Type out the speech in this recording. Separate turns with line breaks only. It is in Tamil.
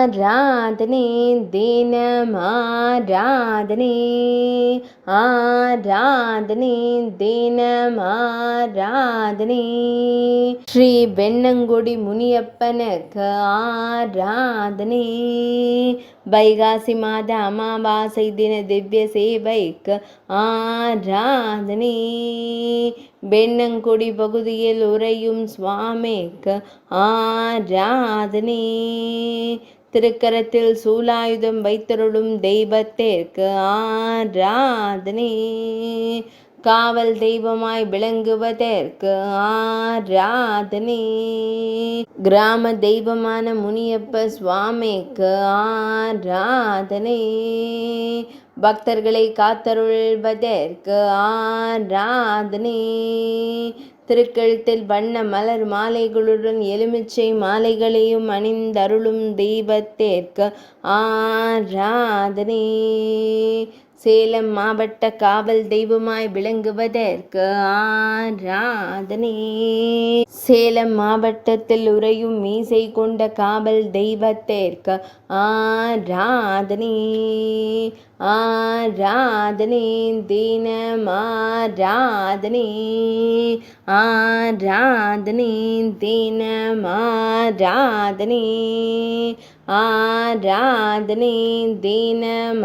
ஆராதனை தினமாராதனை ஆராதனை தினமாராதனை ஸ்ரீ வெண்ணங்குடி முனியப்பனுக்கு ஆராதனை வைகாசி மாத அமாவாசை தின திவ்ய சேவைக்கு ஆராதனை வெண்ணங்குடி பகுதியில் உறையும் சுவாமிக்கு ஆராதனை திருக்கரத்தில் சூலாயுதம் வைத்தருளும் தெய்வத்திற்கு ஆராதனை காவல் தெய்வமாய் விளங்குவதற்கு ஆராதனை கிராம தெய்வமான முனியப்ப சுவாமிக்கு ஆராதனை பக்தர்களை காத்தருள்வதற்கு ஆராதனை திருக்கழுத்தில் வண்ண மலர் மாலைகளுடன் எலுமிச்சை மாலைகளையும் அணிந்தருளும் தெய்வத்திற்கு ஆராதனை சேலம் மாவட்ட காவல் தெய்வமாய் விளங்குவதற்கு ஆராதனை சேலம் மாவட்டத்தில் உறையும் மீசை கொண்ட காவல் தெய்வத்திற்கு ஆராதனை ஆராதனை தினமாராதனை ஆராதனை தினமாராதனை ஆராதனை தினமாராதனை